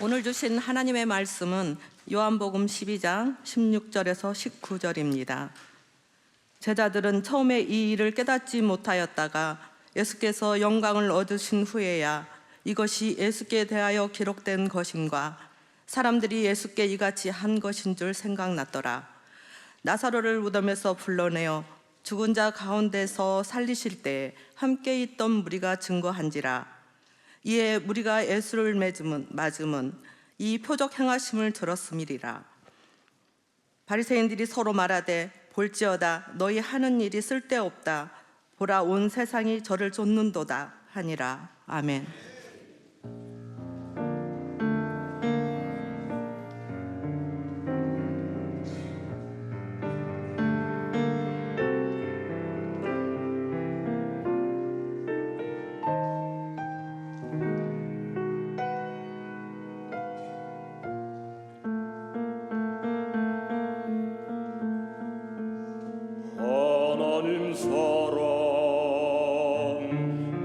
오늘 주신 하나님의 말씀은 요한복음 12장 16절에서 19절입니다. 제자들은 처음에 이 일을 깨닫지 못하였다가 예수께서 영광을 얻으신 후에야 이것이 예수께 대하여 기록된 것인가 사람들이 예수께 이같이 한 것인 줄 생각났더라. 나사로를 무덤에서 불러내어 죽은 자 가운데서 살리실 때 함께 있던 무리가 증거한지라. 이에 무리가 예수를 맞음은 이 표적 행하심을 들었음이리라. 바리새인들이 서로 말하되 볼지어다 너희 하는 일이 쓸데없다. 보라 온 세상이 저를 쫓는도다 하니라. 아멘. 하나님 사랑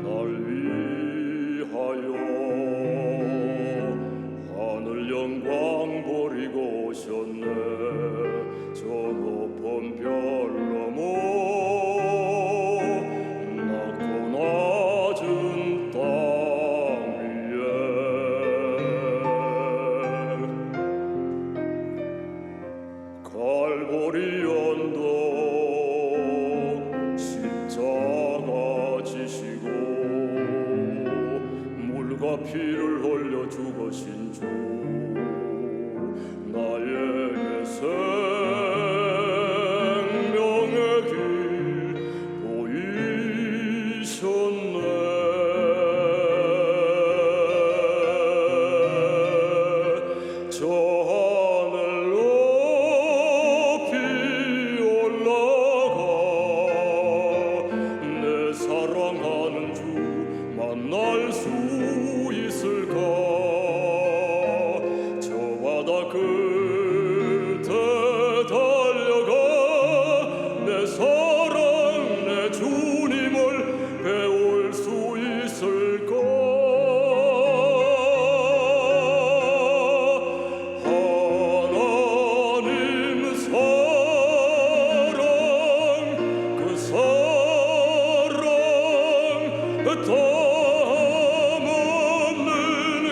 날 위하여 피와 피를 흘려 죽으신 주 나에게 생명의 길 보이셨네. 저 하늘 높이 올라가 내 사랑하는 주 만날 수 있을까. 저 바다 끝에 달려가 내 사랑 내 주님을 배울 수 있을까. 하나님 사랑 그 사랑 담없는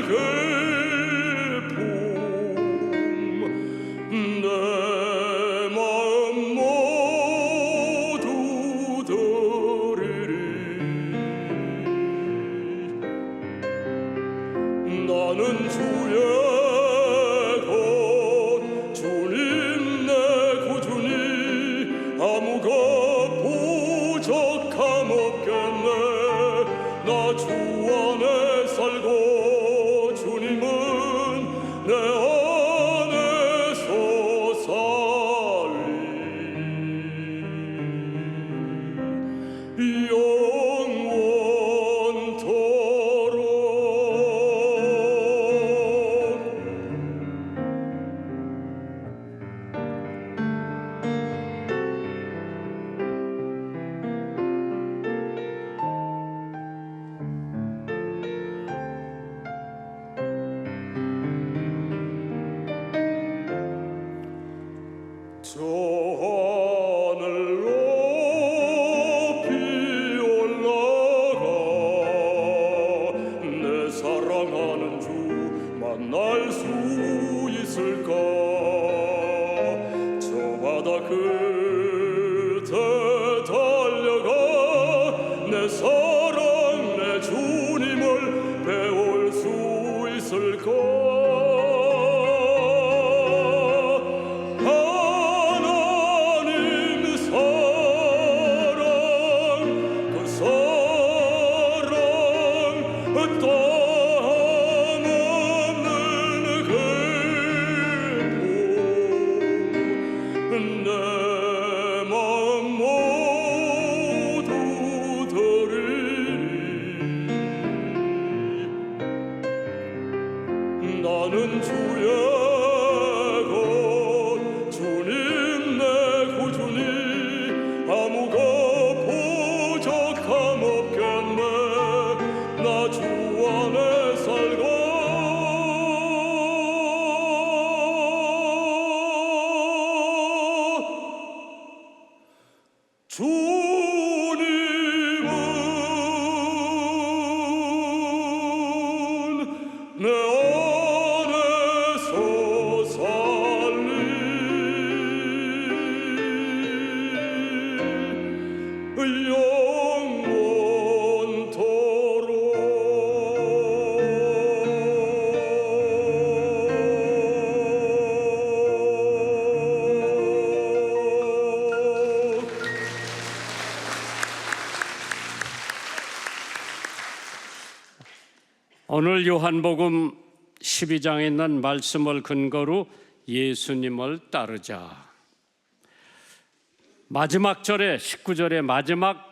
기쁨 내 마음 모두 드리리. 나는 주의 것 주님 내 구주니 아무가 부족함 없겠네. 나 주 안에 살고 주님은 내 안에서 살리. 영원토록. 저 하늘 높이 올라가 내 사랑하는 주 만날 수 있을까. 저 바다 끝에 달려가 내 사랑 내 주님을 배울 수 있을까. 내 마음 모두 드리리. 나는 주의 것 주님 내 구주니 아무가 부족함 없겠네. 나 주 안에 살고 주님은 내 안에서 살리. 오늘 요한복음 12장에 있는 말씀을 근거로 예수님을 따르자. 마지막 절에 19절의 마지막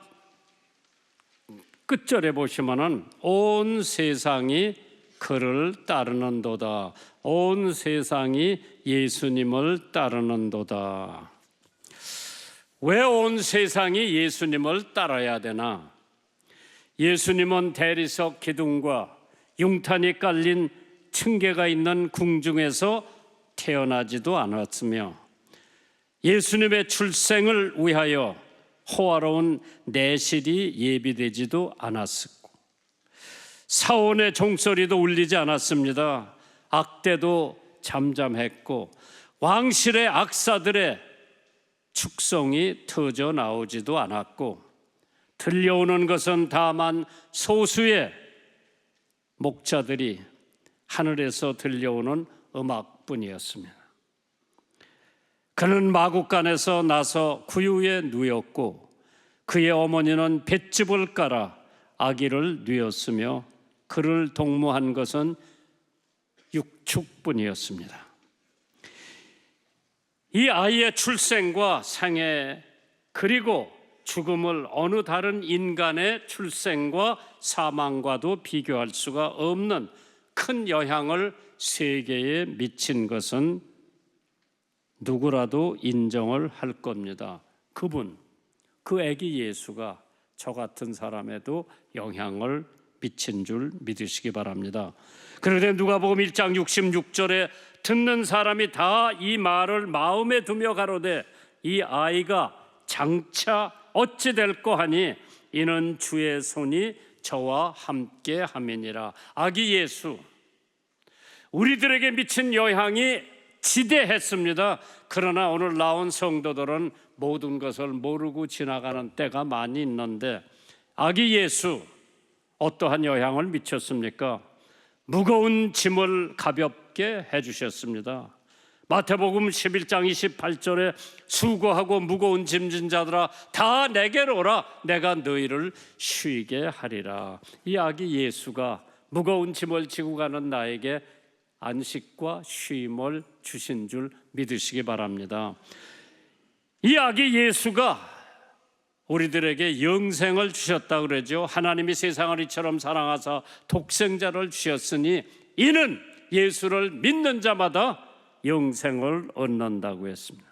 끝절에 보시면은 온 세상이 그를 따르는도다. 온 세상이 예수님을 따르는도다. 왜 온 세상이 예수님을 따라야 되나? 예수님은 대리석 기둥과 융탄이 깔린 층계가 있는 궁중에서 태어나지도 않았으며 예수님의 출생을 위하여 호화로운 내실이 예비되지도 않았었고 사원의 종소리도 울리지 않았습니다. 악대도 잠잠했고 왕실의 악사들의 축성이 터져 나오지도 않았고 들려오는 것은 다만 소수의 목자들이 하늘에서 들려오는 음악뿐이었습니다. 그는 마구간에서 나서 구유에 누웠고 그의 어머니는 볏짚을 깔아 아기를 누였으며 그를 동무한 것은 육축뿐이었습니다. 이 아이의 출생과 생애 그리고 죽음을 어느 다른 인간의 출생과 사망과도 비교할 수가 없는 큰 영향을 세계에 미친 것은 누구라도 인정을 할 겁니다. 그 아기 예수가 저 같은 사람에도 영향을 미친 줄 믿으시기 바랍니다. 그런데 누가복음 1장 66절에 듣는 사람이 다 이 말을 마음에 두며 가로되 이 아이가 장차 어찌 될꼬 하니 이는 주의 손이 저와 함께 함이니라. 아기 예수, 우리들에게 미친 영향이 지대했습니다. 그러나 오늘 나온 성도들은 모든 것을 모르고 지나가는 때가 많이 있는데 아기 예수 어떠한 영향을 미쳤습니까? 무거운 짐을 가볍게 해주셨습니다. 마태복음 11장 28절에 수고하고 무거운 짐진 자들아 다 내게로 오라 내가 너희를 쉬게 하리라. 이 아기 예수가 무거운 짐을 지고 가는 나에게 안식과 쉼을 주신 줄 믿으시기 바랍니다. 이 아기 예수가 우리들에게 영생을 주셨다 그러죠. 하나님이 세상을 이처럼 사랑하사 독생자를 주셨으니 이는 예수를 믿는 자마다 영생을 얻는다고 했습니다.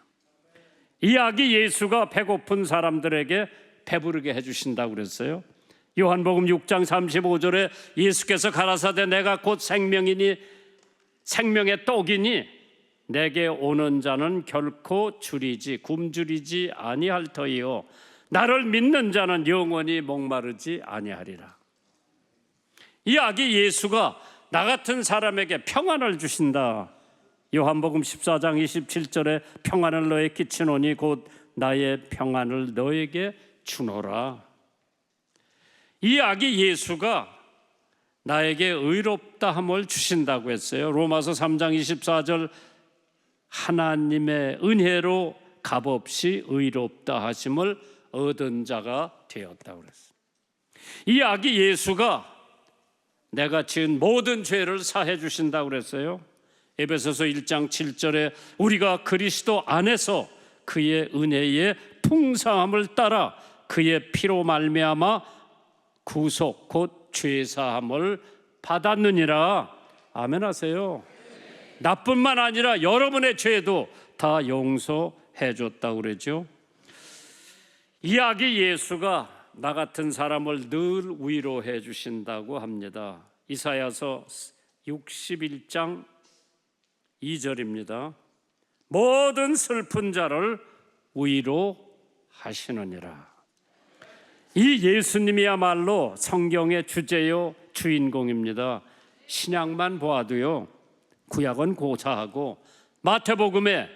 이 아기 예수가 배고픈 사람들에게 배부르게 해주신다고 그랬어요. 요한복음 6장 35절에 예수께서 가라사대 내가 곧 생명이니 생명의 떡이니 내게 오는 자는 결코 굶주리지 아니할 터이요 나를 믿는 자는 영원히 목마르지 아니하리라. 이 아기 예수가 나 같은 사람에게 평안을 주신다. 요한복음 14장 27절에 평안을 너에 끼치노니 곧 나의 평안을 너에게 주노라. 이 아기 예수가 나에게 의롭다함을 주신다고 했어요. 로마서 3장 24절 하나님의 은혜로 값없이 의롭다 하심을 얻은 자가 되었다고 그랬어요. 이 아기 예수가 내가 지은 모든 죄를 사해 주신다고 그랬어요. 에베소서 1장 7절에 우리가 그리스도 안에서 그의 은혜의 풍성함을 따라 그의 피로 말미암아 구속 곧 죄사함을 받았느니라. 아멘 하세요. 나뿐만 아니라 여러분의 죄도 다 용서해 줬다고 그러죠. 이 아기 예수가 나 같은 사람을 늘 위로해 주신다고 합니다. 이사야서 61장 2절입니다. 모든 슬픈 자를 위로하시느니라. 이 예수님이야말로 성경의 주제요 주인공입니다. 신약만 보아도요 구약은 고사하고 마태복음에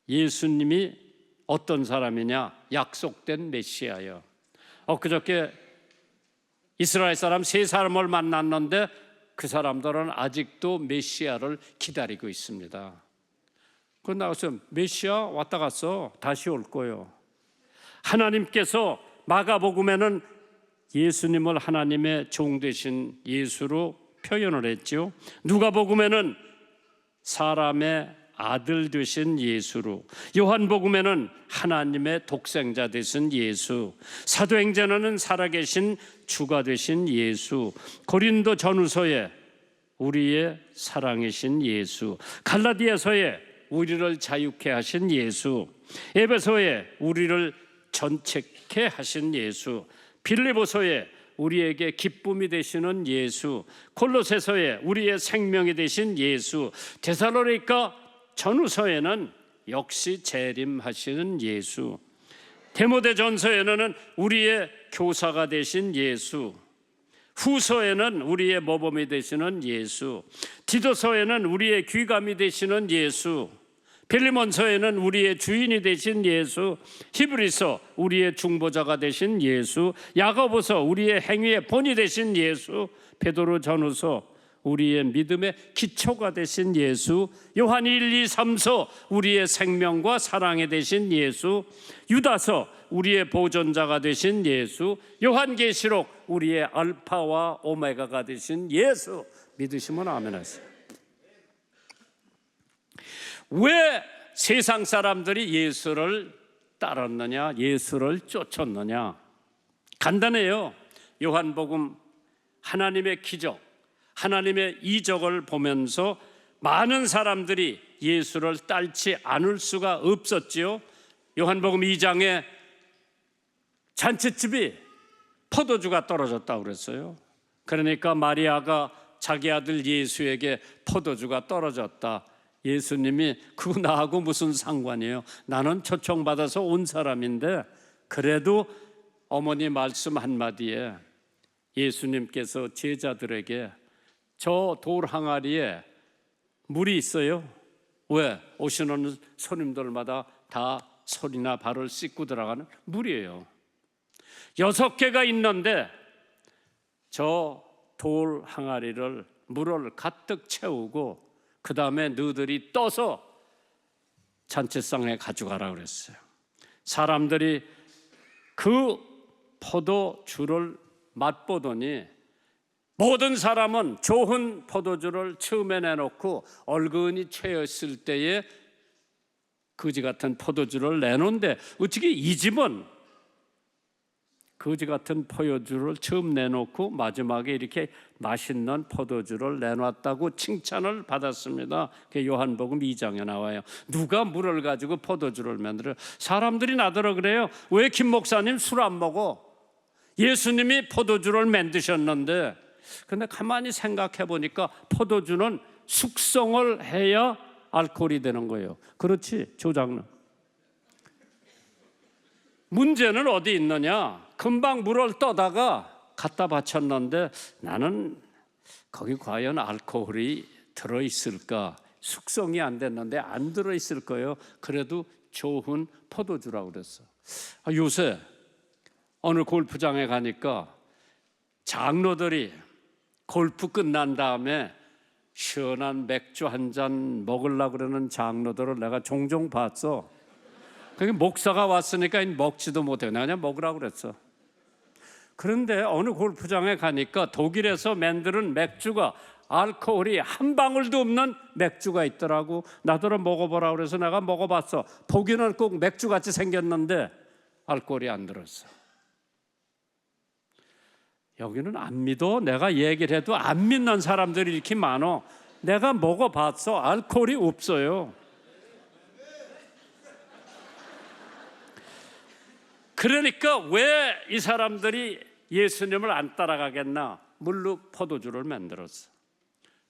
예수님이 어떤 사람이냐? 약속된 메시아예요. 그저께 이스라엘 사람 3사람을 만났는데 그 사람들은 아직도 메시아를 기다리고 있습니다. 그 나와서 메시아 왔다 갔어. 다시 올 거예요. 하나님께서 마가복음에는 예수님을 하나님의 종 되신 예수로 표현을 했죠. 누가복음에는 사람의 아들 되신 예수로, 요한복음에는 하나님의 독생자 되신 예수, 사도행전에는 살아계신 주가 되신 예수, 고린도 전후서에 우리의 사랑이신 예수, 갈라디아서에 우리를 자유케 하신 예수, 에베소에 우리를 전책케 하신 예수, 빌립보서에 우리에게 기쁨이 되시는 예수, 골로새서에 우리의 생명이 되신 예수, 데살로니가 전후서에는 역시 재림하시는 예수, 디모데전서에는 우리의 교사가 되신 예수, 후서에는 우리의 모범이 되시는 예수, 디도서에는 우리의 귀감이 되시는 예수, 빌리몬서에는 우리의 주인이 되신 예수, 히브리서 우리의 중보자가 되신 예수, 야고보서 우리의 행위의 본이 되신 예수, 베드로 전후서 우리의 믿음의 기초가 되신 예수, 요한 1, 2, 3서 우리의 생명과 사랑이 되신 예수, 유다서 우리의 보존자가 되신 예수, 요한계시록 우리의 알파와 오메가가 되신 예수 믿으시면 아멘 하세요. 왜 세상 사람들이 예수를 따랐느냐, 예수를 쫓았느냐? 간단해요. 요한복음 하나님의 기적, 하나님의 이적을 보면서 많은 사람들이 예수를 따르지 않을 수가 없었지요. 요한복음 2장에 잔치집이 포도주가 떨어졌다고 그랬어요. 그러니까 마리아가 자기 아들 예수에게 포도주가 떨어졌다. 예수님이 그거 나하고 무슨 상관이에요? 나는 초청받아서 온 사람인데, 그래도 어머니 말씀 한마디에 예수님께서 제자들에게 저 돌 항아리에 물이 있어요. 왜? 오시는 손님들마다 다 손이나 발을 씻고 들어가는 물이에요. 6개가 있는데 저 돌 항아리를 물을 가득 채우고 그 다음에 너희들이 떠서 잔치상에 가져가라 그랬어요. 사람들이 그 포도주를 맛보더니 모든 사람은 좋은 포도주를 처음에 내놓고 얼근이 채였을 때에 거지 같은 포도주를 내놓는데, 어떻게 이 집은 거지 같은 포도주를 처음 내놓고 마지막에 이렇게 맛있는 포도주를 내놨다고 칭찬을 받았습니다. 그게 요한복음 2장에 나와요. 누가 물을 가지고 포도주를 만들어요? 사람들이 나더러 그래요. 왜 김 목사님 술 안 먹어? 예수님이 포도주를 만드셨는데. 근데 가만히 생각해 보니까 포도주는 숙성을 해야 알코올이 되는 거예요. 그렇지, 조장님. 문제는 어디 있느냐? 금방 물을 떠다가 갖다 바쳤는데 나는 거기 과연 알코올이 들어있을까? 숙성이 안 됐는데 안 들어있을 거예요. 그래도 좋은 포도주라고 그랬어. 요새 어느 골프장에 가니까 장로들이 골프 끝난 다음에 시원한 맥주 한 잔 먹으려고 그러는 장로들을 내가 종종 봤어. 그게 목사가 왔으니까 먹지도 못해. 내가 그냥 먹으라고 그랬어. 그런데 어느 골프장에 가니까 독일에서 만드는 맥주가 알코올이 한 방울도 없는 맥주가 있더라고. 나더러 먹어보라고 그래서 내가 먹어봤어. 보기는 꼭 맥주같이 생겼는데 알코올이 안 들었어. 여기는 안 믿어. 내가 얘기를 해도 안 믿는 사람들이 이렇게 많어. 내가 먹어봤어. 알코올이 없어요. 그러니까 왜 이 사람들이 예수님을 안 따라가겠나? 물로 포도주를 만들었어.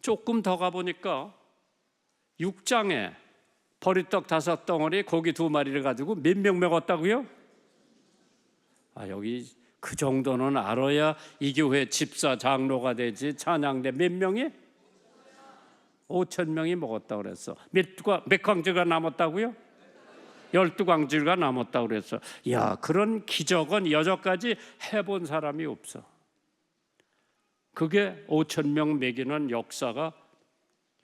조금 더 가보니까 6장에 보리떡 5덩어리, 고기 2마리를 가지고 몇 명 먹었다고요? 여기 그 정도는 알아야 이 교회 집사 장로가 되지. 찬양대 몇 명이? 5,000명이 먹었다고 그랬어. 몇 광주가 남았다고요? 12광주가 남았다고 그랬어. 야, 그런 기적은 여태까지 해본 사람이 없어. 그게 5,000명 먹이는 역사가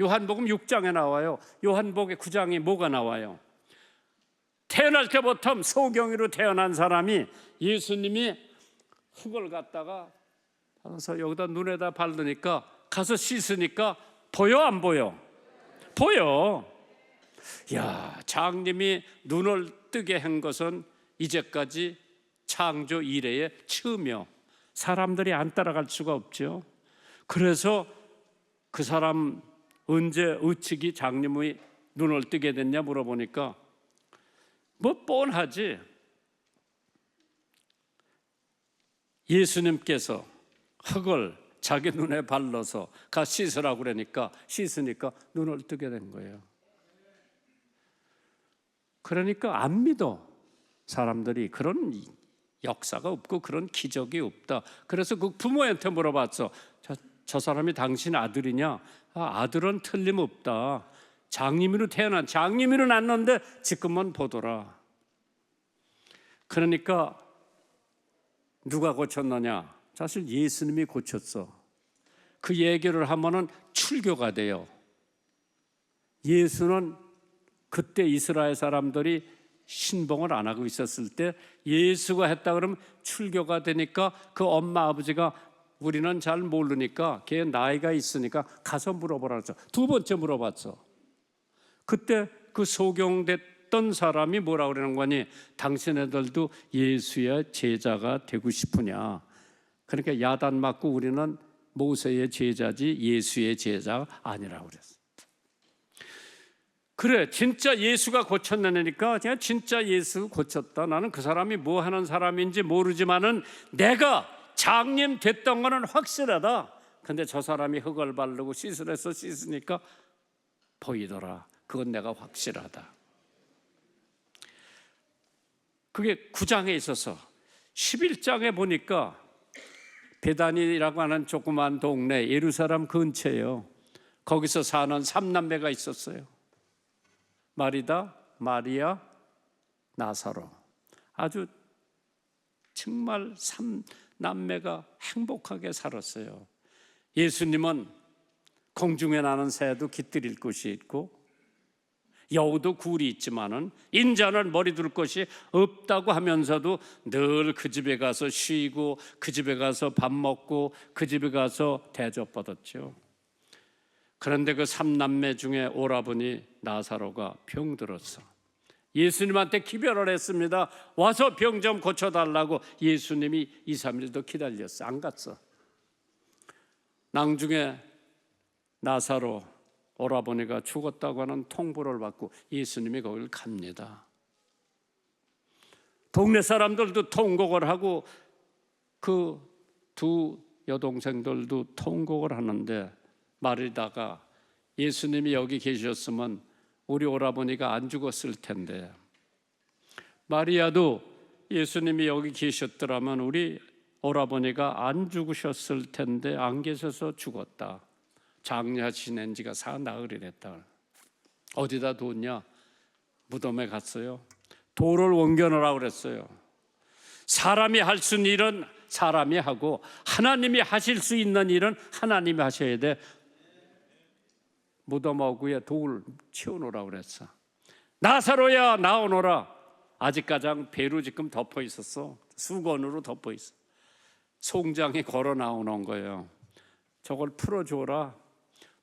요한복음 6장에 나와요. 요한복음 9장에 뭐가 나와요? 태어날 때부터 소경이로 태어난 사람이 예수님이 흙을 갖다가 가서 여기다 눈에다 바르니까 가서 씻으니까 보여 안 보여? 보여. 야, 장님이 눈을 뜨게 한 것은 이제까지 창조 이래의 처음이요. 사람들이 안 따라갈 수가 없죠. 그래서 그 사람 언제 어찌기 장님이 눈을 뜨게 됐냐 물어보니까 뭐 뻔하지. 예수님께서 흙을 자기 눈에 발라서 가 씻으라고 그러니까 씻으니까 눈을 뜨게 된 거예요. 그러니까 안 믿어. 사람들이 그런 역사가 없고 그런 기적이 없다. 그래서 그 부모한테 물어봤어. 저 사람이 당신 아들이냐? 아들은 틀림없다. 장님으로 태어난 장님으로 낳는데 지금은 보더라. 그러니까 누가 고쳤느냐? 사실 예수님이 고쳤어. 그 얘기를 하면은 출교가 돼요. 예수는 그때 이스라엘 사람들이 신봉을 안 하고 있었을 때 예수가 했다 그러면 출교가 되니까 그 엄마 아버지가 우리는 잘 모르니까 걔 나이가 있으니까 가서 물어보라 그랬어. 두 번째 물어봤어. 그때 그 소경됐던 사람이 뭐라 그러는 거니? 당신네들도 예수의 제자가 되고 싶으냐? 그러니까 야단 맞고 우리는 모세의 제자지 예수의 제자가 아니라고 그랬어. 그래, 진짜 예수가 고쳤느니까 그냥 진짜 예수 고쳤다. 나는 그 사람이 뭐 하는 사람인지 모르지만은 내가 장님 됐던 거는 확실하다. 근데 저 사람이 흙을 바르고 씻으래서 씻으니까 보이더라. 그건 내가 확실하다. 그게 9장에 있어서 11장에 보니까 베다니라고 하는 조그만 동네 예루살렘 근처예요. 거기서 사는 3남매가 있었어요. 마리다, 마리아, 나사로. 아주 정말 3남매가 행복하게 살았어요. 예수님은 공중에 나는 새도 깃들일 곳이 있고 여우도 굴이 있지만은 인자는 머리 둘 곳이 없다고 하면서도 늘 그 집에 가서 쉬고 그 집에 가서 밥 먹고 그 집에 가서 대접받았죠. 그런데 그 3남매 중에 오라버니 나사로가 병들었어. 예수님한테 기별을 했습니다. 와서 병 좀 고쳐달라고. 예수님이 2, 3일 더 기다렸어. 안 갔어. 나중에 나사로 오라버니가 죽었다고 하는 통보를 받고 예수님이 거길 갑니다. 동네 사람들도 통곡을 하고 그 두 여동생들도 통곡을 하는데 마리다가 예수님이 여기 계셨으면 우리 오라버니가 안 죽었을 텐데, 마리아도 예수님이 여기 계셨더라면 우리 오라버니가 안 죽으셨을 텐데 안 계셔서 죽었다. 장례 지낸 지가 사나흘이 됐다. 어디다 뒀냐? 무덤에 갔어요. 돌을 옮겨놓으라고 그랬어요. 사람이 할 수 있는 일은 사람이 하고 하나님이 하실 수 있는 일은 하나님이 하셔야 돼. 무덤 어구에 돌 치워놓으라고 그랬어. 나사로야 나오너라. 아직까지 배로 지금 덮어 있었어. 수건으로 덮어 있어. 송장이 걸어 나오는 거예요. 저걸 풀어줘라.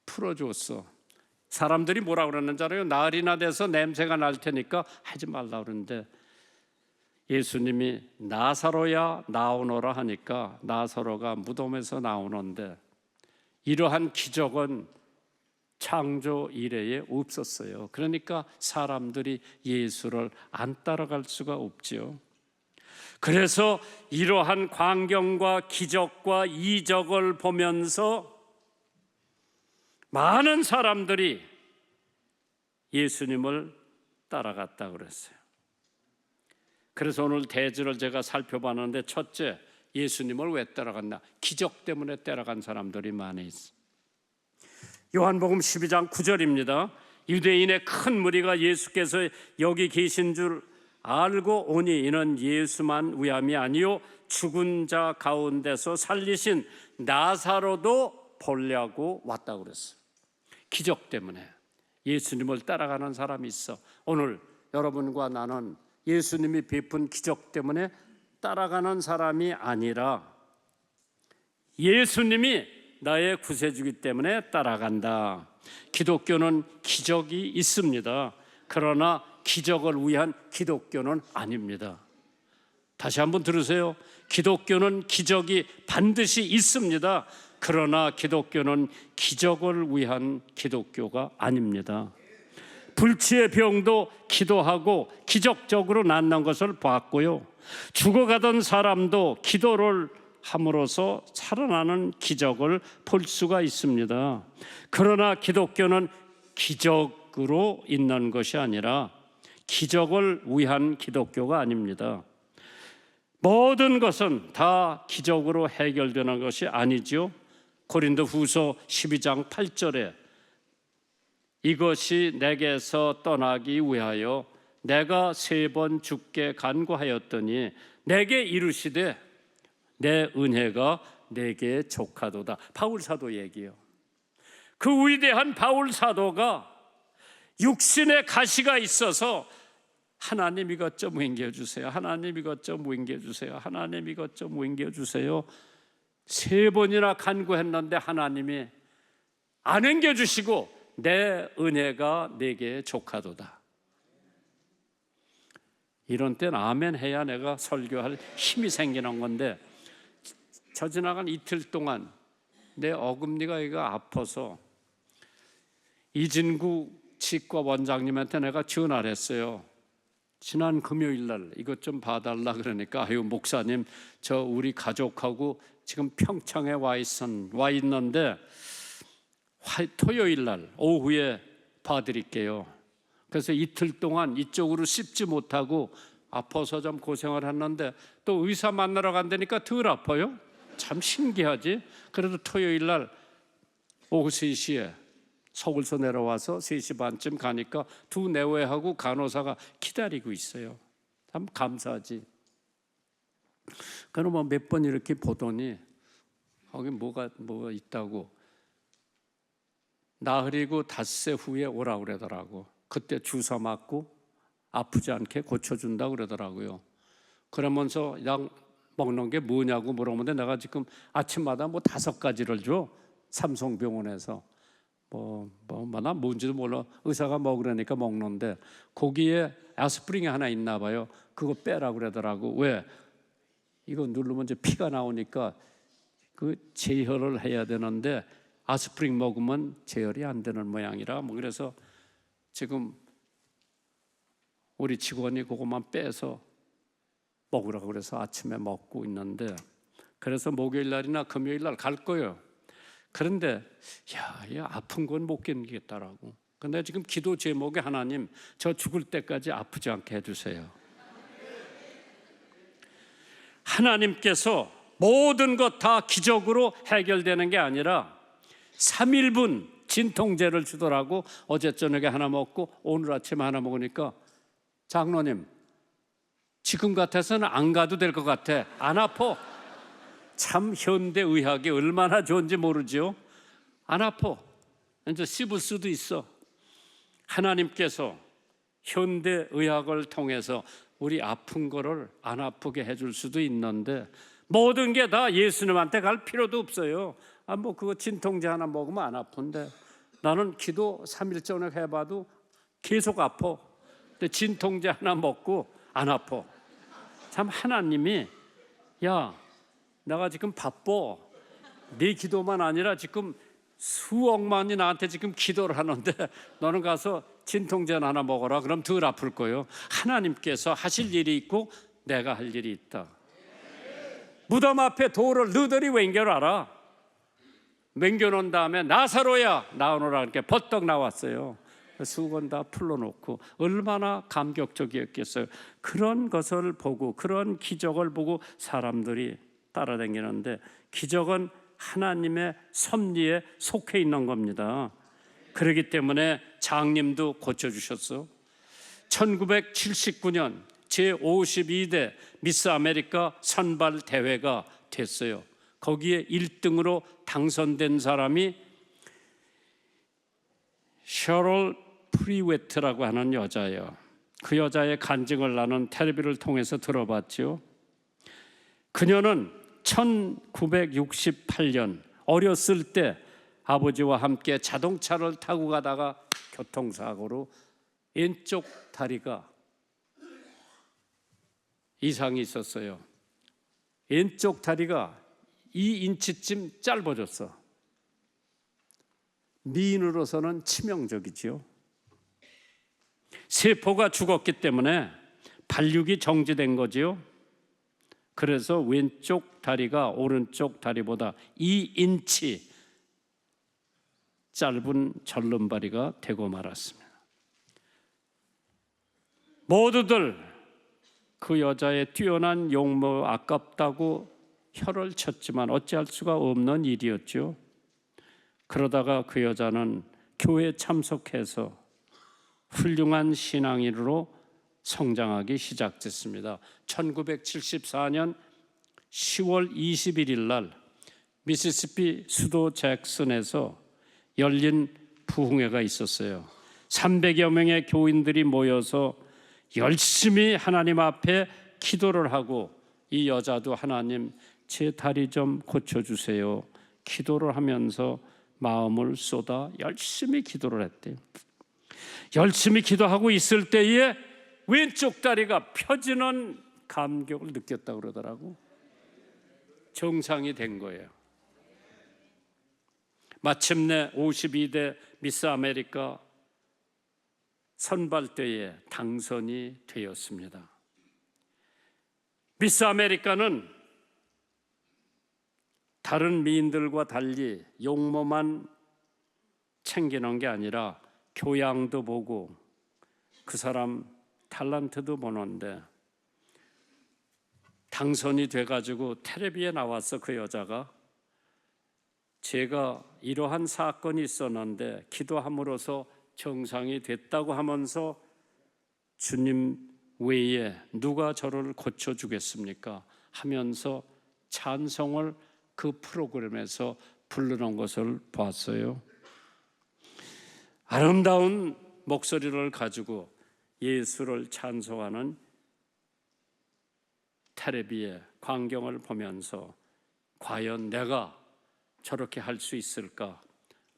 풀어줬어. 사람들이 뭐라 그러는 줄 알아요? 나흘이나 돼서 냄새가 날 테니까 하지 말라 그러는데 예수님이 나사로야 나오너라 하니까 나사로가 무덤에서 나오는데 이러한 기적은 창조 이래에 없었어요. 그러니까 사람들이 예수를 안 따라갈 수가 없지요. 그래서 이러한 광경과 기적과 이적을 보면서 많은 사람들이 예수님을 따라갔다 그랬어요. 그래서 오늘 대주를 제가 살펴봤는데 첫째, 예수님을 왜 따라갔나? 기적 때문에 따라간 사람들이 많이 있어요. 요한복음 12장 9절입니다. 유대인의 큰 무리가 예수께서 여기 계신 줄 알고 오니 이는 예수만 위함이 아니요 죽은 자 가운데서 살리신 나사로도 보려고 왔다고 그랬어요. 기적 때문에 예수님을 따라가는 사람이 있어. 오늘 여러분과 나는 예수님이 베푼 기적 때문에 따라가는 사람이 아니라 예수님이 나의 구세주기 때문에 따라간다. 기독교는 기적이 있습니다. 그러나 기적을 위한 기독교는 아닙니다. 다시 한번 들으세요. 기독교는 기적이 반드시 있습니다. 그러나 기독교는 기적을 위한 기독교가 아닙니다. 불치의 병도 기도하고 기적적으로 낫는 것을 봤고요. 죽어가던 사람도 기도를 함으로써 살아나는 기적을 볼 수가 있습니다. 그러나 기독교는 기적으로 있는 것이 아니라 기적을 위한 기독교가 아닙니다. 모든 것은 다 기적으로 해결되는 것이 아니죠. 고린도후서 12장 8절에 이것이 내게서 떠나기 위하여 내가 3번 주께 간구하였더니 내게 이르시되 내 은혜가 내게 족하도다. 바울 사도 얘기요. 그 위대한 바울 사도가 육신의 가시가 있어서 하나님 이것 좀 옮겨주세요. 하나님 이것 좀 옮겨주세요. 하나님 이것 좀 옮겨주세요. 3번이나 간구했는데 하나님이 안 옮겨주시고 내 은혜가 내게 족하도다. 이런 때는 아멘 해야 내가 설교할 힘이 생기는 건데, 저 지나간 이틀 동안 내 어금니가 이거 아파서 이진구 치과 원장님한테 내가 전화를 했어요. 지난 금요일 날 이것 좀 봐달라 그러니까, 아유 목사님, 저 우리 가족하고 지금 평창에 와 있는데 토요일 날 오후에 봐드릴게요. 그래서 이틀 동안 이쪽으로 씹지 못하고 아파서 좀 고생을 했는데 또 의사 만나러 간다니까 덜 아파요. 참 신기하지. 그래도 토요일 날 오후 3시에 서울서 내려와서 3시 반쯤 가니까 2 내외하고 간호사가 기다리고 있어요. 참 감사하지. 그럼 몇 번 이렇게 보더니 거기 뭐가 있다고, 나흘이고 닷새 후에 오라고 그러더라고. 그때 주사 맞고 아프지 않게 고쳐준다고 그러더라고요. 그러면서 약 먹는 게 뭐냐고 물어보는데 내가 지금 아침마다 5가지를 줘. 삼성병원에서 나 뭔지도 몰라. 의사가 먹으라니까 먹는데 거기에 아스피린이 하나 있나 봐요. 그거 빼라고 그러더라고. 왜? 이거 누르면 이제 피가 나오니까 그 제혈을 해야 되는데 아스피린 먹으면 제혈이 안 되는 모양이라 그래서 지금 우리 직원이 그것만 빼서 먹으라고 그래서 아침에 먹고 있는데, 그래서 목요일 날이나 금요일 날 갈 거예요. 그런데 이 아픈 건 못 견디겠다라고. 근데 지금 기도 제목에 하나님 저 죽을 때까지 아프지 않게 해주세요. 하나님께서 모든 것 다 기적으로 해결되는 게 아니라 3일분 진통제를 주더라고. 어제 저녁에 하나 먹고 오늘 아침에 하나 먹으니까, 장로님 지금 같아서는 안 가도 될 것 같아. 안 아파. 참 현대의학이 얼마나 좋은지 모르죠. 안 아파. 이제 씹을 수도 있어. 하나님께서 현대의학을 통해서 우리 아픈 거를 안 아프게 해줄 수도 있는데, 모든 게 다 예수님한테 갈 필요도 없어요. 그거 진통제 하나 먹으면 안 아픈데, 나는 기도 3일 전에 해봐도 계속 아파. 근데 진통제 하나 먹고 안 아파. 참 하나님이, 야 내가 지금 바빠. 네 기도만 아니라 지금 수억만이 나한테 지금 기도를 하는데 너는 가서 진통제 하나 먹어라. 그럼 덜 아플 거예요. 하나님께서 하실 일이 있고 내가 할 일이 있다. 무덤 앞에 돌을 너희들이 웬겨놔라. 맹겨놓은 다음에 나사로야 나오너라 이렇게 버떡 나왔어요. 수건 다 풀러놓고 얼마나 감격적이었겠어요. 그런 것을 보고, 그런 기적을 보고 사람들이 따라다니는데, 기적은 하나님의 섭리에 속해 있는 겁니다. 그렇기 때문에 장님도 고쳐주셨어. 1979년 제52대 미스 아메리카 선발 대회가 됐어요. 거기에 1등으로 당선된 사람이 셔럴 프리웨트라고 하는 여자예요. 그 여자의 간증을 나는 텔레비를 통해서 들어봤죠. 그녀는 1968년 어렸을 때 아버지와 함께 자동차를 타고 가다가 교통사고로 왼쪽 다리가 이상이 있었어요. 왼쪽 다리가 2인치쯤 짧아졌어. 미인으로서는 치명적이지요. 세포가 죽었기 때문에 발육이 정지된 거지요. 그래서 왼쪽 다리가 오른쪽 다리보다 2인치 짧은 절름발이가 되고 말았습니다. 모두들 그 여자의 뛰어난 용모 아깝다고 혀를 쳤지만 어찌할 수가 없는 일이었죠. 그러다가 그 여자는 교회에 참석해서 훌륭한 신앙인으로 성장하기 시작됐습니다. 1974년 10월 21일 날 미시시피 수도 잭슨에서 열린 부흥회가 있었어요. 300여 명의 교인들이 모여서 열심히 하나님 앞에 기도를 하고, 이 여자도 하나님 제 다리 좀 고쳐주세요 기도를 하면서 마음을 쏟아 열심히 기도를 했대요. 열심히 기도하고 있을 때에 왼쪽 다리가 펴지는 감격을 느꼈다고 그러더라고. 정상이 된 거예요. 마침내 52대 미스 아메리카 선발대회에 당선이 되었습니다. 미스 아메리카는 다른 미인들과 달리 용모만 챙기는 게 아니라 교양도 보고 그 사람 탤런트도 보는데, 당선이 돼가지고 텔레비에 나와서 그 여자가 제가 이러한 사건이 있었는데 기도함으로써 정상이 됐다고 하면서 주님 외에 누가 저를 고쳐주겠습니까? 하면서 찬송을 그 프로그램에서 부르는 것을 봤어요. 아름다운 목소리를 가지고 예수를 찬송하는 텔레비의 광경을 보면서 과연 내가 저렇게 할 수 있을까?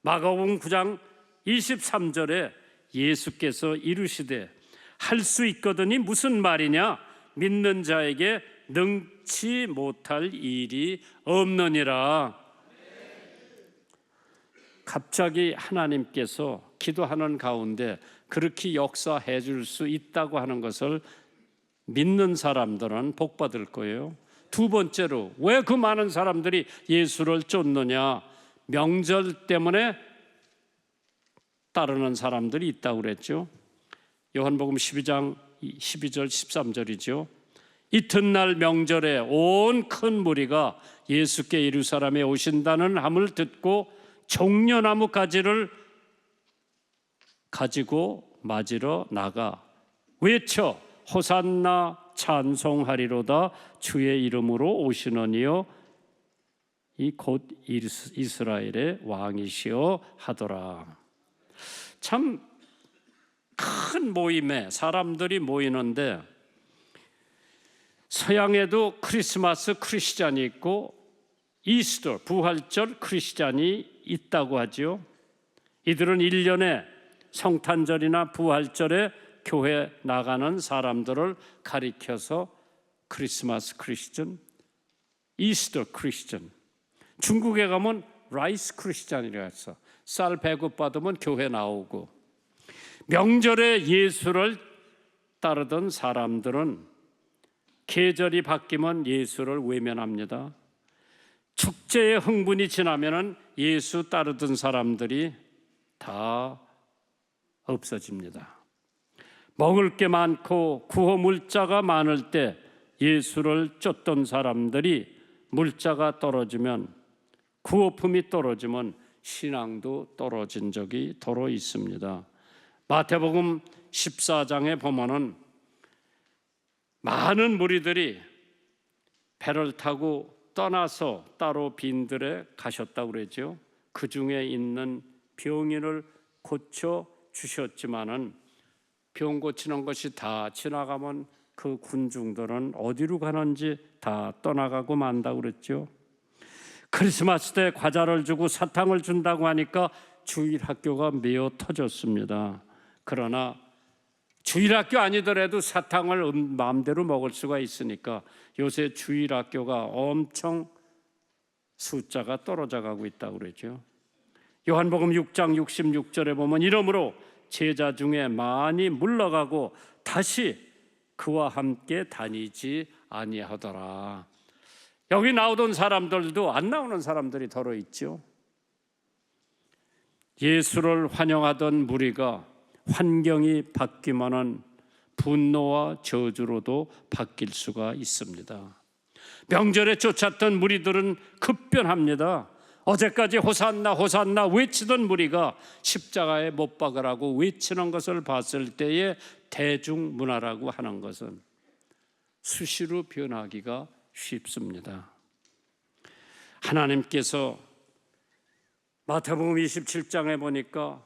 마가복음 9장 23절에 예수께서 이르시되 할 수 있거든이 무슨 말이냐? 믿는 자에게 능치 못할 일이 없느니라. 갑자기 하나님께서 기도하는 가운데 그렇게 역사해 줄 수 있다고 하는 것을 믿는 사람들은 복 받을 거예요. 두 번째로, 왜 그 많은 사람들이 예수를 쫓느냐? 명절 때문에 따르는 사람들이 있다고 그랬죠. 요한복음 12장 12절 13절이죠. 이튿날 명절에 온 큰 무리가 예수께 예루살렘에 오신다는 함을 듣고 종려나무 가지를 가지고 맞으러 나가 외쳐 호산나 찬송하리로다 주의 이름으로 오시는 이여 이 곧 이스라엘의 왕이시여 하더라. 참 큰 모임에 사람들이 모이는데, 서양에도 크리스마스 크리스찬이 있고 이스터 부활절 크리스찬이 있다고 하죠. 이들은 1년에 성탄절이나 부활절에 교회 나가는 사람들을 가리켜서 크리스마스 크리스천, 이스터 크리스천. 중국에 가면 라이스 크리스찬이라고 해서 쌀 배급받으면 교회 나오고, 명절에 예수를 따르던 사람들은 계절이 바뀌면 예수를 외면합니다. 축제의 흥분이 지나면 예수 따르던 사람들이 다 없어집니다. 먹을 게 많고 구호 물자가 많을 때 예수를 쫓던 사람들이 물자가 떨어지면, 구호품이 떨어지면 신앙도 떨어진 적이 더러 있습니다. 마태복음 14장에 보면은 많은 무리들이 배를 타고 떠나서 따로 빈들에 가셨다고 그랬죠. 그 중에 있는 병인을 고쳐 주셨지만은 병 고치는 것이 다 지나가면 그 군중들은 어디로 가는지 다 떠나가고 만다고 그랬죠. 크리스마스 때 과자를 주고 사탕을 준다고 하니까 주일학교가 메어 터졌습니다. 그러나 주일학교 아니더라도 사탕을 마음대로 먹을 수가 있으니까 요새 주일학교가 엄청 숫자가 떨어져 가고 있다고 그러죠. 요한복음 6장 66절에 보면 이러므로 제자 중에 많이 물러가고 다시 그와 함께 다니지 아니하더라. 여기 나오던 사람들도 안 나오는 사람들이 더러 있죠. 예수를 환영하던 무리가 환경이 바뀌면은 분노와 저주로도 바뀔 수가 있습니다. 명절에 쫓았던 무리들은 급변합니다. 어제까지 호산나 호산나 외치던 무리가 십자가에 못 박으라고 외치는 것을 봤을 때의 대중문화라고 하는 것은 수시로 변하기가 쉽습니다. 하나님께서 마태복음 27장에 보니까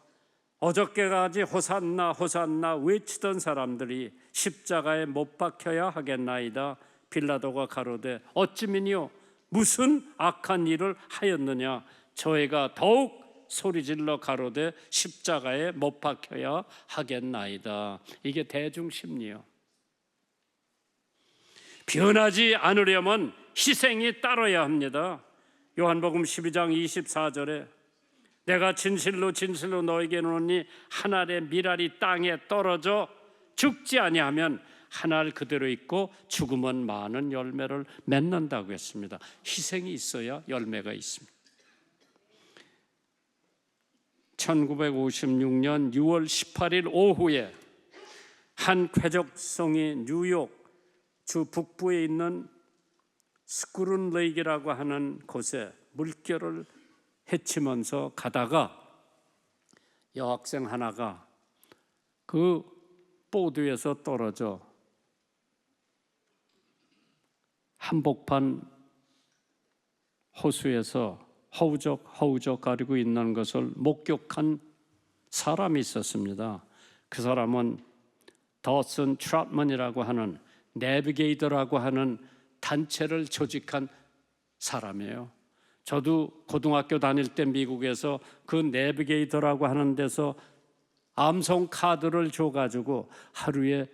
어저께까지 호산나 호산나 외치던 사람들이 십자가에 못 박혀야 하겠나이다. 빌라도가 가로되 어찌미뇨 무슨 악한 일을 하였느냐. 저희가 더욱 소리질러 가로되 십자가에 못 박혀야 하겠나이다. 이게 대중심리요. 변하지 않으려면 희생이 따라야 합니다. 요한복음 12장 24절에 내가 진실로 진실로 너에게 이르노니 한 알의 밀알이 땅에 떨어져 죽지 아니하면 한 알 그대로 있고 죽으면 많은 열매를 맺는다고 했습니다. 희생이 있어야 열매가 있습니다. 1956년 6월 18일 오후에 한 쾌적성이 뉴욕 주 북부에 있는 스크룬 레이크라고 하는 곳에 물결을 헤치면서 가다가 여학생 하나가 그 보드에서 떨어져 한복판 호수에서 허우적 가리고 있는 것을 목격한 사람이 있었습니다. 그 사람은 더슨 트롯먼이라고 하는 내비게이터라고 하는 단체를 조직한 사람이에요. 저도 고등학교 다닐 때 미국에서 그 내비게이터라고 하는 데서 암송 카드를 줘가지고 하루에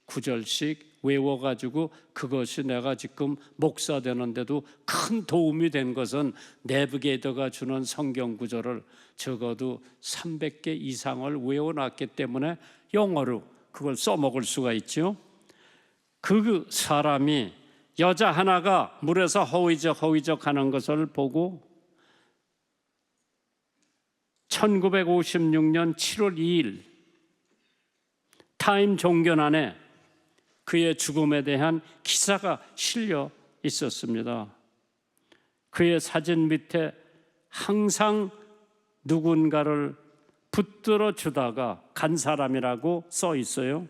3구절씩 외워가지고 그것이 내가 지금 목사 되는데도 큰 도움이 된 것은 내비게이터가 주는 성경 구절을 적어도 300개 이상을 외워놨기 때문에 영어로 그걸 써먹을 수가 있죠. 그 사람이 여자 하나가 물에서 허위적 하는 것을 보고 1956년 7월 2일 타임 종견안에 그의 죽음에 대한 기사가 실려 있었습니다. 그의 사진 밑에 항상 누군가를 붙들어 주다가 간 사람이라고 써 있어요.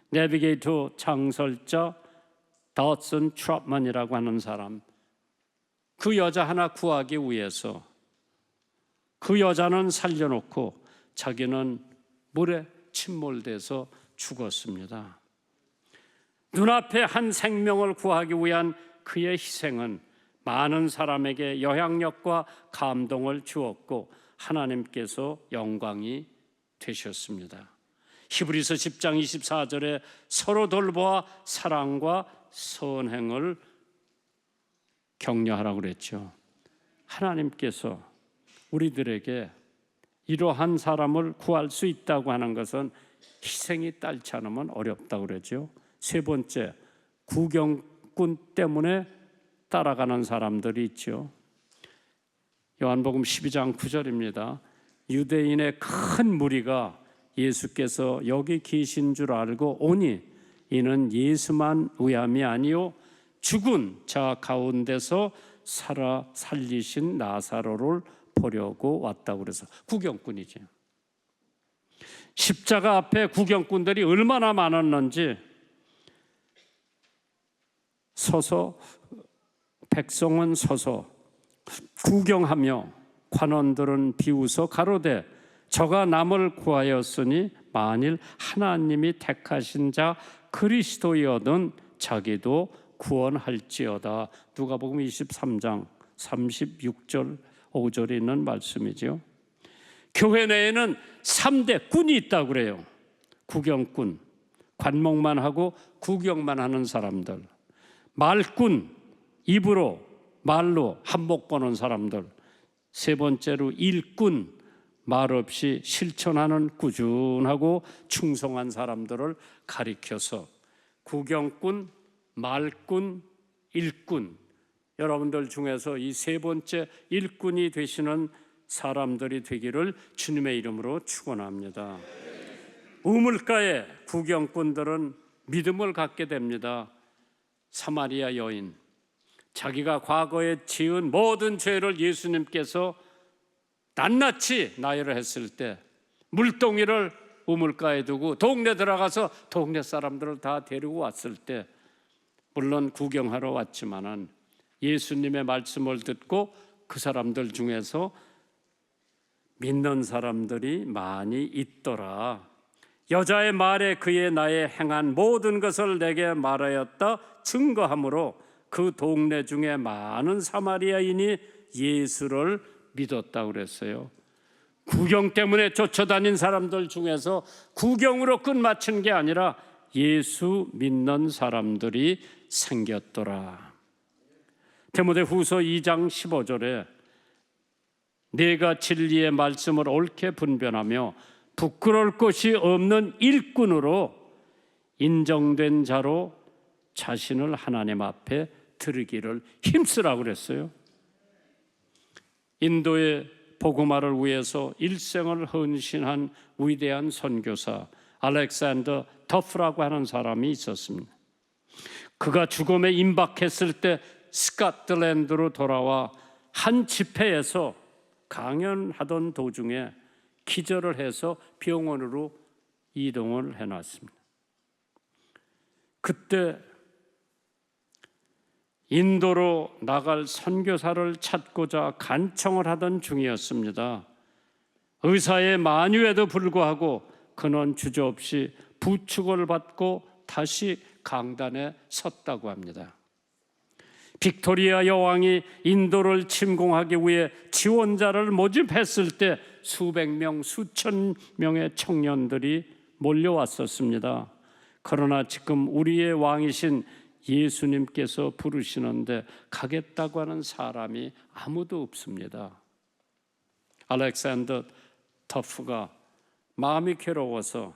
내비게이터 창설자 더슨 트롯먼이라고 하는 사람, 그 여자 하나 구하기 위해서 그 여자는 살려놓고 자기는 물에 침몰돼서 죽었습니다. 눈앞에 한 생명을 구하기 위한 그의 희생은 많은 사람에게 영향력과 감동을 주었고 하나님께서 영광이 되셨습니다. 히브리서 10장 24절에 서로 돌보아 사랑과 선행을 격려하라고 그랬죠. 하나님께서 우리들에게 이러한 사람을 구할 수 있다고 하는 것은 희생이 따르지 않으면 어렵다고 그러죠. 세 번째, 구경꾼 때문에 따라가는 사람들이 있죠. 요한복음 12장 9절입니다. 유대인의 큰 무리가 예수께서 여기 계신 줄 알고 오니 이는 예수만 위함이 아니요 죽은 자 가운데서 살아 살리신 나사로를 보려고 왔다고 그래서 구경꾼이죠. 십자가 앞에 구경꾼들이 얼마나 많았는지 서서 백성은 서서 구경하며 관원들은 비웃어 가로되 저가 남을 구하였으니 만일 하나님이 택하신 자 그리스도여든 자기도 구원할지어다. 누가복음 23장 36절 5절에 있는 말씀이죠. 교회 내에는 3대 꾼이 있다고 그래요. 구경꾼, 관목만 하고 구경만 하는 사람들. 말꾼, 입으로 말로 한복 보는 사람들. 세 번째로 일꾼, 말 없이 실천하는 꾸준하고 충성한 사람들을 가리켜서 구경꾼, 말꾼, 일꾼, 여러분들 중에서 이 세 번째 일꾼이 되시는 사람들이 되기를 주님의 이름으로 축원합니다. 우물가에 구경꾼들은 믿음을 갖게 됩니다. 사마리아 여인, 자기가 과거에 지은 모든 죄를 예수님께서 낱낱이 나열했을 때 물동이를 우물가에 두고 동네 들어가서 동네 사람들을 다 데리고 왔을 때, 물론 구경하러 왔지만은 예수님의 말씀을 듣고 그 사람들 중에서 믿는 사람들이 많이 있더라. 여자의 말에 그의 나의 행한 모든 것을 내게 말하였다 증거함으로 그 동네 중에 많은 사마리아인이 예수를 믿었다고 그랬어요. 구경 때문에 쫓아다닌 사람들 중에서 구경으로 끝마친 게 아니라 예수 믿는 사람들이 생겼더라. 디모데후서 2장 15절에 내가 진리의 말씀을 옳게 분별하며 부끄러울 것이 없는 일꾼으로 인정된 자로 자신을 하나님 앞에 드리기를 힘쓰라고 그랬어요. 인도의 복음화를 위해서 일생을 헌신한 위대한 선교사 알렉산더 터프라고 하는 사람이 있었습니다. 그가 죽음에 임박했을 때 스코틀랜드로 돌아와 한 집회에서 강연하던 도중에 기절을 해서 병원으로 이동을 해놨습니다. 그때 인도로 나갈 선교사를 찾고자 간청을 하던 중이었습니다. 의사의 만유에도 불구하고 그는 주저없이 부축을 받고 다시 강단에 섰다고 합니다. 빅토리아 여왕이 인도를 침공하기 위해 지원자를 모집했을 때 수백 명, 수천 명의 청년들이 몰려왔었습니다. 그러나 지금 우리의 왕이신 예수님께서 부르시는데 가겠다고 하는 사람이 아무도 없습니다. 알렉산더 터프가 마음이 괴로워서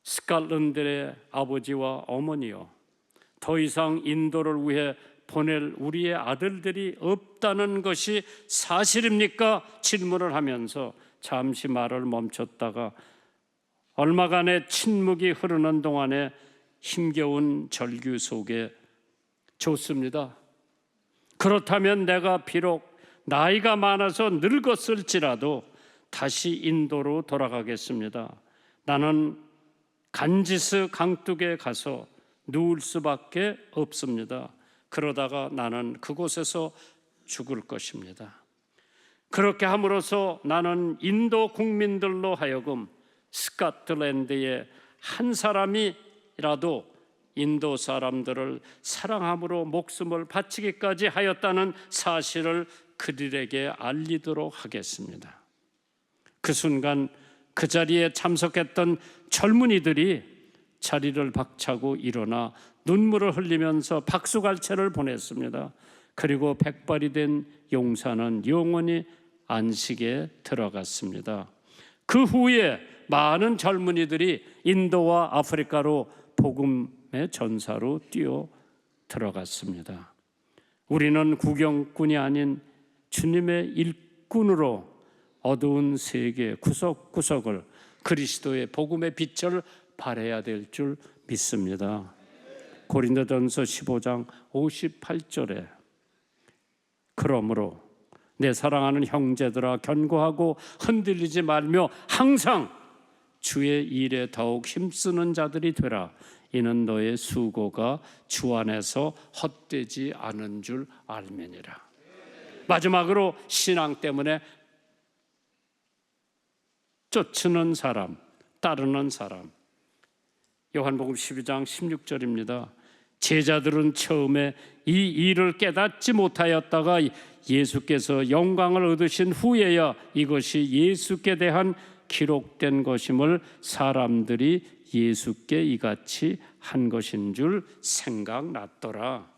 스코틀랜드의 아버지와 어머니요, 더 이상 인도를 위해 보낼 우리의 아들들이 없다는 것이 사실입니까? 질문을 하면서 잠시 말을 멈췄다가 얼마간의 침묵이 흐르는 동안에 힘겨운 절규 속에 좋습니다. 그렇다면 내가 비록 나이가 많아서 늙었을지라도 다시 인도로 돌아가겠습니다. 나는 간지스 강둑에 가서 누울 수밖에 없습니다. 그러다가 나는 그곳에서 죽을 것입니다. 그렇게 함으로써 나는 인도 국민들로 하여금 스코틀랜드의 한 사람이라도 인도 사람들을 사랑함으로 목숨을 바치기까지 하였다는 사실을 그들에게 알리도록 하겠습니다. 그 순간 그 자리에 참석했던 젊은이들이 자리를 박차고 일어나 눈물을 흘리면서 박수갈채를 보냈습니다. 그리고 백발이 된 용사는 영원히 안식에 들어갔습니다. 그 후에 많은 젊은이들이 인도와 아프리카로 복음의 전사로 뛰어 들어갔습니다. 우리는 구경꾼이 아닌 주님의 일꾼으로 어두운 세계 구석구석을 그리스도의 복음의 빛을 발해야 될 줄 믿습니다. 고린도전서 15장 58절에 그러므로 내 사랑하는 형제들아 견고하고 흔들리지 말며 항상 주의 일에 더욱 힘쓰는 자들이 되라. 이는 너의 수고가 주 안에서 헛되지 않은 줄 알매니라. 마지막으로 신앙 때문에 쫓는 사람, 따르는 사람. 요한복음 12장 16절입니다. 제자들은 처음에 이 일을 깨닫지 못하였다가 예수께서 영광을 얻으신 후에야 이것이 예수께 대한 기록된 것임을 사람들이 예수께 이같이 한 것인 줄 생각났더라.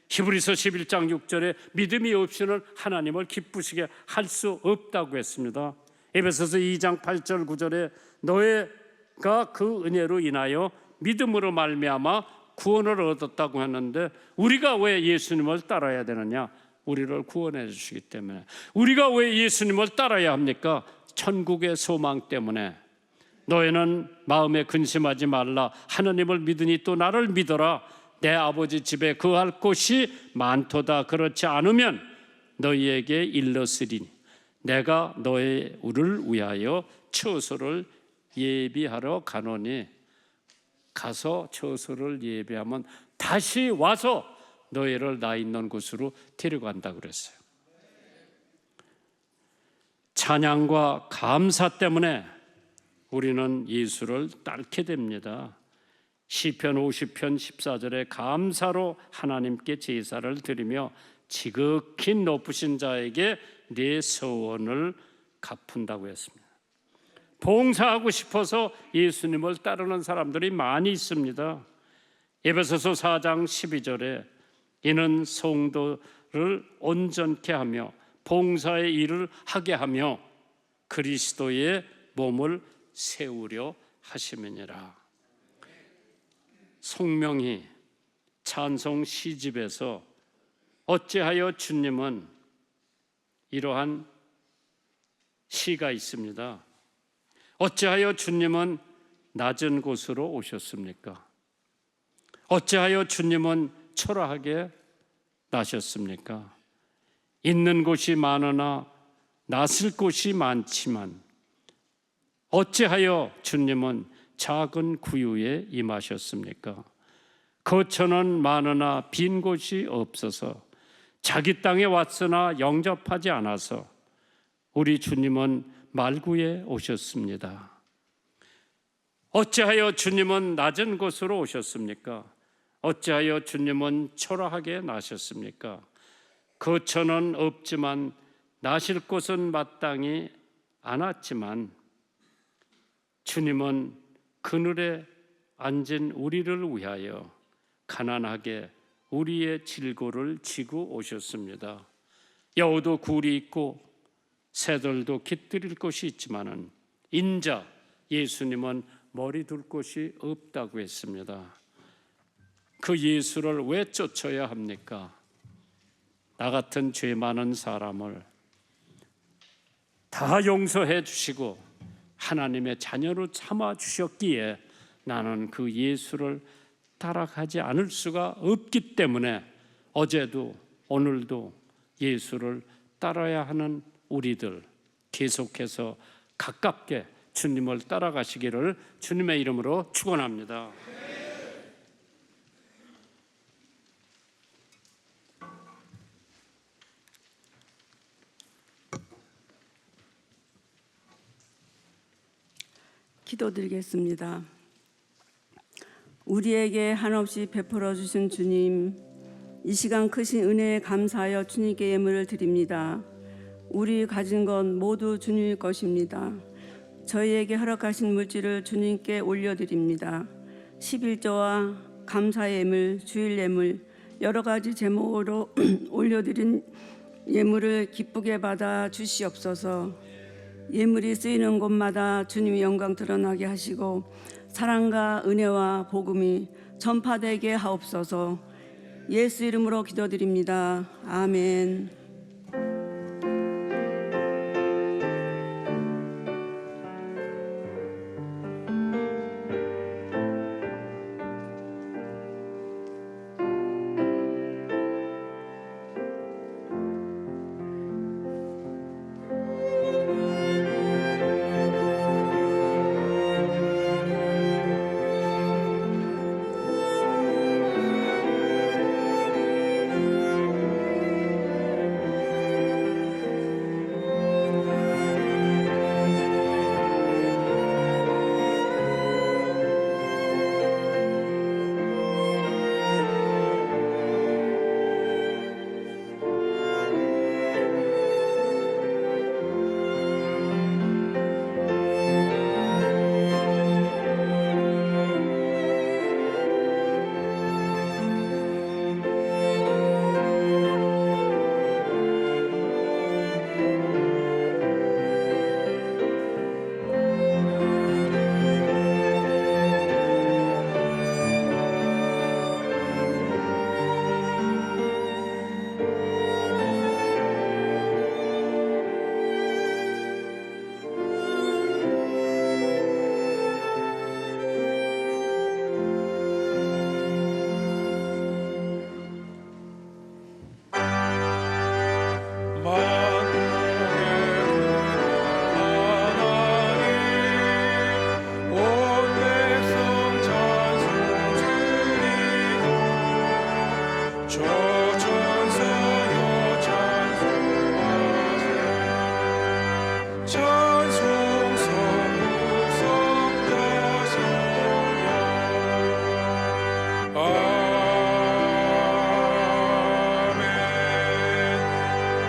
히브리서 11장 6절에 믿음이 없이는 하나님을 기쁘시게 할 수 없다고 했습니다. 에베소서 2장 8절 9절에 너희가 그 은혜로 인하여 믿음으로 말미암아 구원을 얻었다고 했는데 우리가 왜 예수님을 따라야 되느냐? 우리를 구원해 주시기 때문에. 우리가 왜 예수님을 따라야 합니까? 천국의 소망 때문에. 너희는 마음에 근심하지 말라. 하나님을 믿으니 또 나를 믿어라. 내 아버지 집에 거할 곳이 많도다. 그렇지 않으면 너희에게 일렀으리니 내가 너희를 위하여 처소를 예비하러 가노니 가서 처소를 예비하면 다시 와서 너희를 나 있는 곳으로 데려간다 그랬어요. 찬양과 감사 때문에 우리는 예수를 따르게 됩니다. 시편 50편 14절에 감사로 하나님께 제사를 드리며 지극히 높으신 자에게 내 서원을 갚은다고 했습니다. 봉사하고 싶어서 예수님을 따르는 사람들이 많이 있습니다. 에베소서 4장 12절에 이는 성도를 온전케 하며 봉사의 일을 하게 하며 그리스도의 몸을 세우려 하심이니라. 송명희 찬송 시집에서 어찌하여 주님은 이러한 시가 있습니다. 어찌하여 주님은 낮은 곳으로 오셨습니까? 어찌하여 주님은 초라하게 나셨습니까? 있는 곳이 많으나 낫을 곳이 많지만 어찌하여 주님은 작은 구유에 임하셨습니까? 거처는 많으나 빈 곳이 없어서 자기 땅에 왔으나 영접하지 않아서 우리 주님은 말구에 오셨습니다. 어찌하여 주님은 낮은 곳으로 오셨습니까? 어찌하여 주님은 초라하게 나셨습니까? 거처는 없지만 나실 곳은 마땅히 않았지만 주님은 그늘에 앉은 우리를 위하여 가난하게 우리의 질고를 지고 오셨습니다. 여우도 굴이 있고 새들도 깃들일 곳이 있지만은 인자 예수님은 머리 둘 곳이 없다고 했습니다. 그 예수를 왜 쫓아야 합니까? 나 같은 죄 많은 사람을 다 용서해 주시고 하나님의 자녀로 삼아 주셨기에 나는 그 예수를 따라가지 않을 수가 없기 때문에 어제도 오늘도 예수를 따라야 하는 우리들 계속해서 가깝게 주님을 따라가시기를 주님의 이름으로 축원합니다. 기도드리겠습니다. 우리에게 한없이 베풀어 주신 주님, 이 시간 크신 은혜에 감사하여 주님께 예물을 드립니다. 우리 가진 건 모두 주님의 것입니다. 저희에게 허락하신 물질을 주님께 올려드립니다. 11조와 감사의 예물, 주일 예물, 여러 가지 제목으로 올려드린 예물을 기쁘게 받아 주시옵소서. 예물이 쓰이는 곳마다 주님의 영광 드러나게 하시고 사랑과 은혜와 복음이 전파되게 하옵소서. 예수 이름으로 기도드립니다. 아멘.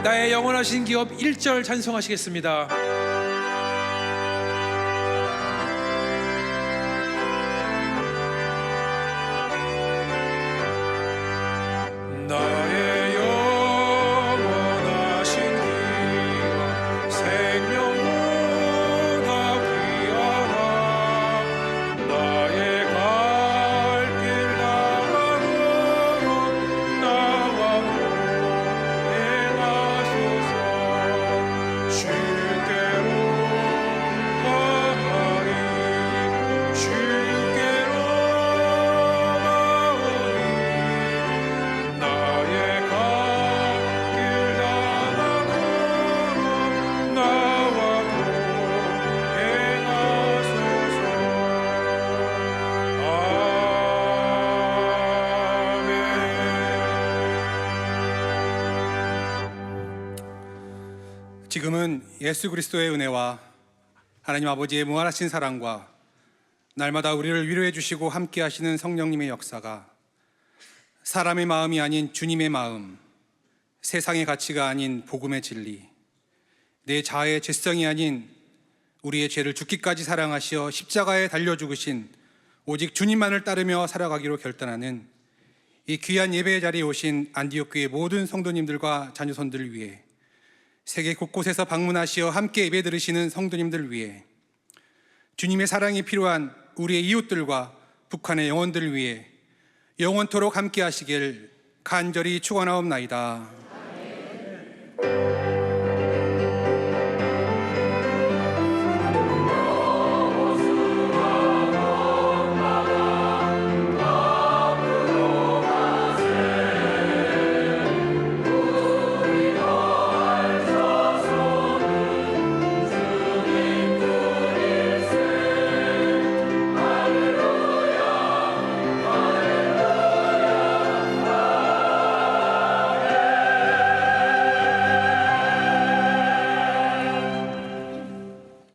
나의 영원하신 기업 1절 찬송하시겠습니다. 나의 영원하신 기업 생명보다 귀하라. 나의 갈 길 나가도록 나와 행하소서. 주께로 가하리 주께로 가오리. 나의 갈 길 나가도록 나와 행하소서. 아멘. 지금은 예수 그리스도의 은혜와 하나님 아버지의 무한하신 사랑과 날마다 우리를 위로해 주시고 함께 하시는 성령님의 역사가 사람의 마음이 아닌 주님의 마음, 세상의 가치가 아닌 복음의 진리, 내 자아의 죄성이 아닌 우리의 죄를 죽기까지 사랑하시어 십자가에 달려 죽으신 오직 주님만을 따르며 살아가기로 결단하는 이 귀한 예배의 자리에 오신 안디옥 교회 모든 성도님들과 자녀손들을 위해, 세계 곳곳에서 방문하시어 함께 예배 드리시는 성도님들 위해, 주님의 사랑이 필요한 우리의 이웃들과 북한의 영혼들을 위해 영원토록 함께 하시길 간절히 축원하옵나이다.